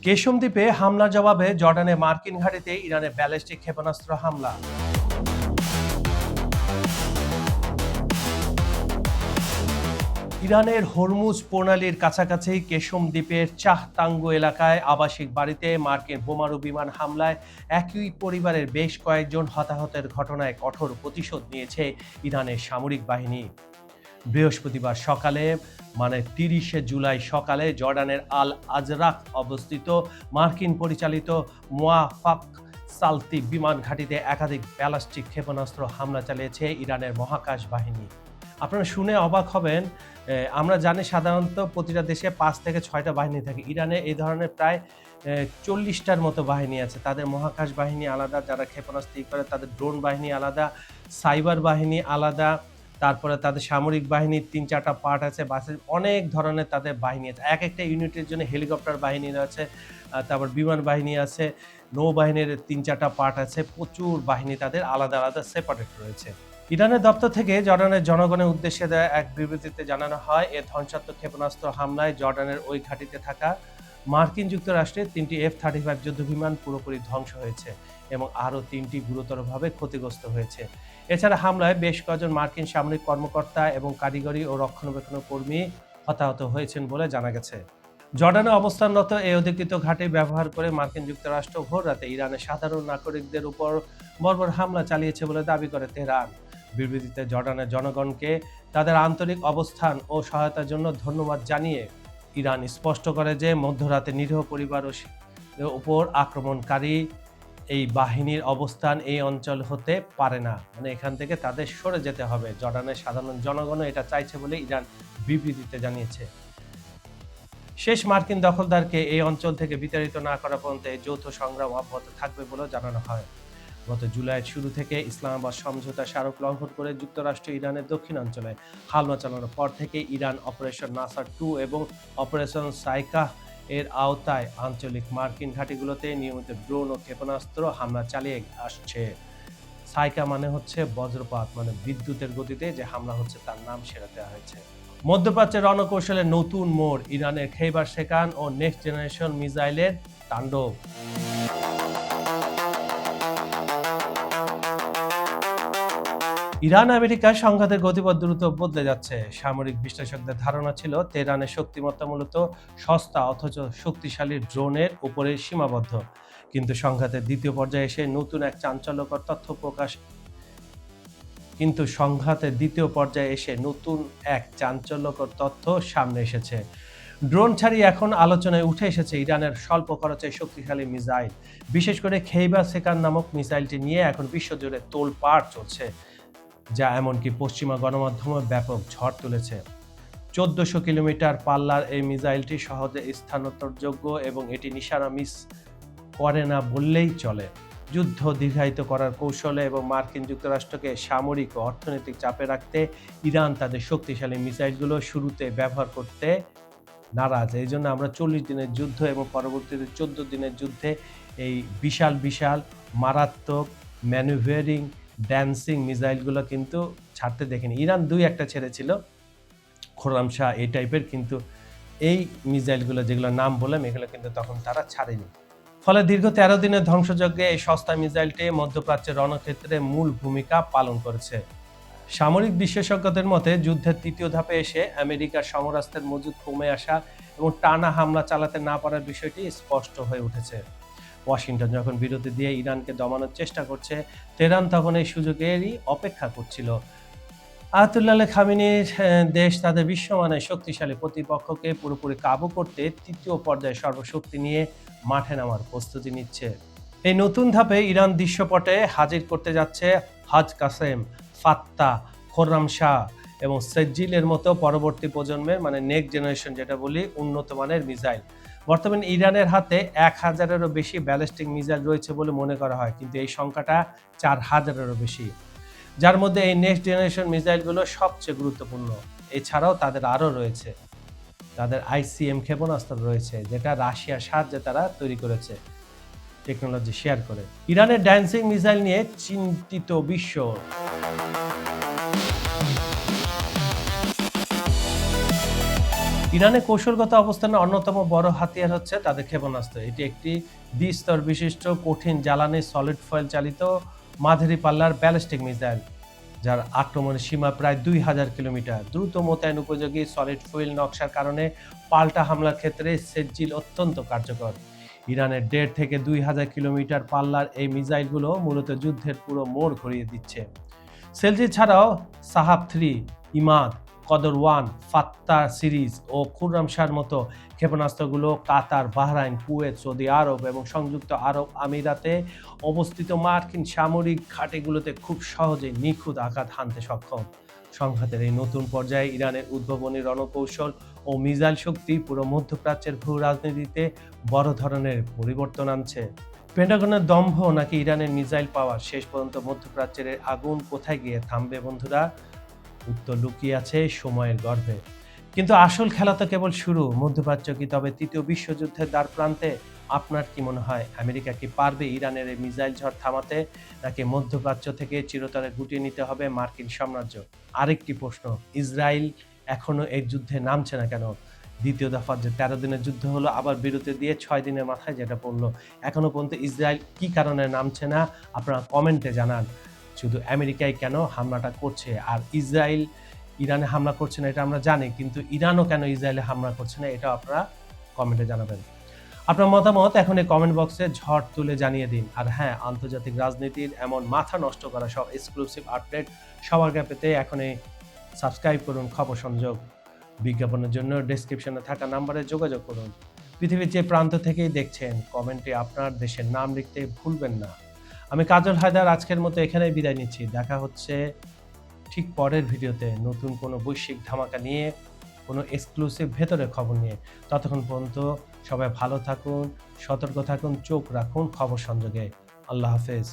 Qeshm দ্বীপে হামলার জবাবে জর্ডানে মার্কিন ঘাঁটিতে ইরানের ব্যালিস্টিক ক্ষেপণাস্ত্র হামলা। ইরানের হরমুজ প্রণালীর কাছাকাছি কেশম দ্বীপের চাহতাঙ্গু এলাকায় আবাসিক বাড়িতে মার্কিন বোমারু বিমান হামলায় একই পরিবারের বেশ কয়েকজন হতাহতের ঘটনায় কঠোর প্রতিশোধ নিয়েছে ইরানের সামরিক বাহিনী। বৃহস্পতিবার সকালে 30 জুলাই সকালে জর্ডানের আল আজরাক অবস্থিত মার্কিন পরিচালিত মোয়াফাক সালতি বিমান ঘাঁটিতে একাধিক ব্যালিস্টিক ক্ষেপণাস্ত্র হামলা চালিয়েছে ইরানের মহাকাশ বাহিনী। আপনারা শুনে অবাক হবেন, আমরা জানি সাধারণত প্রতিটা দেশে 5 থেকে 6টা বাহিনী থাকে। ইরানে এই ধরনের প্রায় 40টার মতো বাহিনী আছে। তাদের মহাকাশ বাহিনী আলাদা, যারা ক্ষেপণাস্ত্র করে, তাদের ড্রোন বাহিনী আলাদা, সাইবার বাহিনী আলাদা, তারপরে তাদের সামরিক বাহিনীর 3-4টা পার্ট আছে, বাসের অনেক ধরনের তাদের বাহিনী আছে। এক একটা ইউনিটের জন্য হেলিকপ্টার বাহিনী আছে, তারপর বিমান বাহিনী আছে, নৌবাহিনীর 3-4টা পার্ট আছে, প্রচুর বাহিনী তাদের আলাদা আলাদা সেপারেট রয়েছে। ইরানের দপ্তর থেকে জর্ডানের জনগণের উদ্দেশ্যে দেওয়া এক বিবৃতিতে জানানো হয়, এ ধ্বংসাত্মক ক্ষেপণাস্ত্র হামলায় জর্ডানের ওই ঘাঁটিতে থাকা মার্কিন যুক্তরাষ্ট্রের 3টি F-35 যুদ্ধবিমান পুরোপুরি ধ্বংস হয়েছে এবং আরও 3টি গুরুতরভাবে ক্ষতিগ্রস্ত হয়েছে। এছাড়া হামলায় বেশ কয়েকজন মার্কিন সামরিক কর্মকর্তা এবং কারিগরি ও রক্ষণাবেক্ষণ কর্মী হতাহত হয়েছেন বলে জানা গেছে। জর্ডানে অবস্থানরত এই অধিকৃত ঘাঁটি ব্যবহার করে মার্কিন যুক্তরাষ্ট্র ভোররাতে ইরানের সাধারণ নাগরিকদের উপর বর্বর হামলা চালিয়েছে বলে দাবি করে তেহরান। বিবৃতিতে জর্ডানের জনগণকে তাদের আন্তরিক অবস্থান ও সহায়তার জন্য ধন্যবাদ জানিয়ে ইরান স্পষ্ট করে যে মধ্যরাতে নিরীহ পরিবার উপর আক্রমণকারী এই বাহিনীর অবস্থান এই অঞ্চল হতে পারে না, এখান থেকে তাদের সরে যেতে হবে। জর্ডানের সাধারণ জনগণও এটা চাইছে বলে ইরান বিবৃতিতে জানিয়েছে। শেষ মার্কিন দখলদারকে এই অঞ্চল থেকে বিতাড়িত না করা পর্যন্ত এই যৌথ সংগ্রাম অব্যাহত থাকবে বলেও জানানো হয়। গত জুলাইয়ের শুরু থেকে ইসলামাবাদ সমঝোতা স্মারক লঙ্ঘন করে যুক্তরাষ্ট্র ইরানের দক্ষিণাঞ্চলে হামলা চালানোর পর থেকে ইরান অপারেশন নাসার 2 এবং অপারেশন সাইকাহ এর আওতায় আঞ্চলিক মার্কিন ঘাঁটিগুলোতে নিয়মিত ড্রোন ও ক্ষেপণাস্ত্র হামলা চালিয়ে আসছে। সাইকা হচ্ছে বজ্রপাত, বিদ্যুতের গতিতে যে হামলা হচ্ছে তার নাম সেটা দেওয়া হয়েছে। মধ্যপ্রাচ্যের রণকৌশলের নতুন মোড়, ইরানের খেইবার শেকান ও নেক্সট জেনারেশন মিসাইলের তাণ্ডব। ইরান আমেরিকার সংঘাতের গতিপথ দ্রুত বদলে যাচ্ছে। সামরিক বিশ্লেষকদের ধারণা ছিল তেহরানের শক্তিমত্তা মূলত সস্তা অথচ শক্তিশালী ড্রোনের উপরে সীমাবদ্ধ, কিন্তু সংঘাতের দ্বিতীয় পর্যায়ে এসে নতুন এক চাঞ্চল্যকর তথ্য সামনে এসেছে। ড্রোন ছাড়িয়ে এখন আলোচনায় উঠে এসেছে ইরানের স্বল্প খরচে শক্তিশালী মিসাইল। বিশেষ করে খেইবার শেকান নামক মিসাইলটি নিয়ে এখন বিশ্বজুড়ে তোলপাড় চলছে, যা এমনকি পশ্চিমা গণমাধ্যমে ব্যাপক ঝড় তুলেছে। 1400 কিলোমিটার পাল্লার এই মিসাইলটি সহজে স্থানান্তরযোগ্য এবং এটি নিশানা মিস করে না বললেই চলে। যুদ্ধ দীর্ঘায়িত করার কৌশলে এবং মার্কিন যুক্তরাষ্ট্রকে সামরিক ও অর্থনৈতিক চাপে রাখতে ইরান তাদের শক্তিশালী মিসাইলগুলো শুরুতে ব্যবহার করতে নারাজ। এই জন্য আমরা 40 দিনের যুদ্ধ এবং পরবর্তীতে 14 দিনের যুদ্ধে এই বিশাল বিশাল মারাত্মক ম্যানুভারিং ড্যান্সিং মিসাইলগুলো কিন্তু ছাড়তে দেখিনি। ইরান 2-1টা ছেড়েছিল, খোরামশাহ এই টাইপের, কিন্তু এই মিসাইলগুলো যেগুলো নাম বললাম এগুলো কিন্তু তখন তারা ছাড়েনি। ফলে দীর্ঘ 13 দিনের ধ্বংসযজ্ঞে এই সস্তা মিসাইলটি মধ্যপ্রাচ্যের রণক্ষেত্রে মূল ভূমিকা পালন করেছে। সামরিক বিশেষজ্ঞদের মতে যুদ্ধের তৃতীয় ধাপে এসে আমেরিকার সমরাস্ত্রের মজুদ কমে আসা এবং টানা হামলা চালাতে না পারার বিষয়টি স্পষ্ট হয়ে উঠেছে। ওয়াশিংটন যখন বিরতি দিয়ে ইরানকে দমানোর চেষ্টা করছে, তেহরান তখন এই সুযোগেরই অপেক্ষা করছিল। আয়াতুল্লাহ খামেনির দেশ তাদের বিশ্বমানের শক্তিশালী প্রতিপক্ষকে পুরোপুরি কাবু করতে তৃতীয় পর্যায়ে সর্বশক্তি নিয়ে মাঠে নামার প্রস্তুতি নিচ্ছে। এই নতুন ধাপে ইরান দৃশ্যপটে হাজির করতে যাচ্ছে হাজ কাসেম, ফাত্তা, খোরামশাহ এবং সেজ্জিলের মতো পরবর্তী প্রজন্মের নেক্সট জেনারেশন যেটা বলি উন্নত মানের মিসাইল। বর্তমানে ইরানের হাতে 1000-এরও বেশি ব্যালিস্টিক মিসাইল রয়েছে বলে মনে করা হয়, কিন্তু এই সংখ্যাটা 4000-এরও বেশি, যার মধ্যে এই নেক্সট জেনারেশন মিসাইলগুলো সবচেয়ে গুরুত্বপূর্ণ। এছাড়াও তাদের আরও রয়েছে, তাদের ICM ক্ষেপণাস্ত্র রয়েছে, যেটা রাশিয়ার সাহায্যে তারা তৈরি করেছে, টেকনোলজি শেয়ার করে। ইরানের ড্যান্সিং মিসাইল নিয়ে চিন্তিত বিশ্ব। ইরানের কৌশলগত অবস্থানের অন্যতম বড় হাতিয়ার হচ্ছে তাদের ক্ষেপণাস্ত্র। এটি একটি দ্বিস্তর বিশিষ্ট কঠিন জ্বালানি সলিড ফয়েল চালিত মাঝারি পাল্লার ব্যালিস্টিক মিসাইল, যার আক্রমণের সীমা প্রায় ২,০০০ কিলোমিটার। দ্রুত মোতায়েন উপযোগী সলিড ফুয়েল নকশার কারণে পাল্টা হামলার ক্ষেত্রে সেজ্জিল অত্যন্ত কার্যকর। ইরানের ১.৫ থেকে ২,০০০ কিলোমিটার পাল্লার এই মিসাইলগুলো মূলত যুদ্ধের পুরো মোড় ঘুরিয়ে দিচ্ছে। সেলজি ছাড়াও সাহাব-3, ইমাদ, কদর-1, ফাত্তা সিরিজ ও খুররামশার মতো ক্ষেপণাস্ত্রগুলো কাতার, বাহরাইন, কুয়েত, সৌদি আরব এবং সংযুক্ত আরব আমিরাতে অবস্থিত মার্কিন সামরিক ঘাঁটিগুলোতে খুব সহজেই নিখুঁত আঘাত হানতে সক্ষম। সংঘাতের এই নতুন পর্যায়ে ইরানের উদ্ভাবনী রণকৌশল ও মিসাইল শক্তি পুরো মধ্যপ্রাচ্যের ভূ রাজনীতিতে বড় ধরনের পরিবর্তন আনছে। পেন্টাগনের দম্ভ নাকি ইরানের মিসাইল পাওয়ার, শেষ পর্যন্ত মধ্যপ্রাচ্যের এই আগুন কোথায় গিয়ে থামবে বন্ধুরা? উত্তর লুকিয়ে আছে সময়ের গর্ভে। কিন্তু আসল খেলা তো কেবল শুরু। মধ্যপ্রাচ্য কি তবে তৃতীয় বিশ্বযুদ্ধের দ্বার প্রান্তে? আপনার কি মনে হয়, আমেরিকা কি পারবে ইরানের এই মিসাইল ঝড় থামাতে, নাকি মধ্যপ্রাচ্য থেকে চিরতরে গুটিয়ে নিতে হবে মার্কিন সাম্রাজ্য? আরেকটি প্রশ্ন, ইসরায়েল এখনো এই যুদ্ধে নামছে না কেন? দ্বিতীয় দফার যে ১৩ দিনের যুদ্ধ হলো, আবার বিরতি দিয়ে ৬ দিনের মাথায় যেটা পড়লো, এখনো পর্যন্ত ইসরায়েল কি কারণে নামছে না? আপনারা কমেন্টে জানান। শুধু আমেরিকাই কেন হামলাটা করছে, আর ইসরায়েল ইরানে হামলা করছে না এটা আমরা জানি, কিন্তু ইরানও কেন ইসরায়েলে হামলা করছে না এটাও আপনারা কমেন্টে জানাবেন। আপনার মতামত এখন এই কমেন্ট বক্সে ঝড় তুলে জানিয়ে দিন। আর হ্যাঁ, আন্তর্জাতিক রাজনীতির এমন মাথা নষ্ট করা সব এক্সক্লুসিভ আপডেট সবার আগে পেতে এখনই সাবস্ক্রাইব করুন খবর সংযোগ। বিজ্ঞাপনের জন্য ডেসক্রিপশনে থাকা নাম্বারে যোগাযোগ করুন। পৃথিবীর যে প্রান্ত থেকেই দেখছেন, কমেন্টে আপনার দেশের নাম লিখতে ভুলবেন না। আমি কাজল হায়দার আজকের মতো এখানেই বিদায় নিচ্ছি। দেখা হচ্ছে ঠিক পরের ভিডিওতে নতুন কোনো বৈশ্বিক ধামাকা নিয়ে, কোনো এক্সক্লুসিভ ভেতরের খবর নিয়ে। ততক্ষণ পর্যন্ত সবাই ভালো থাকুন, সতর্ক থাকুন, চোখ রাখুন খবর সংযোগে। আল্লাহ হাফেজ।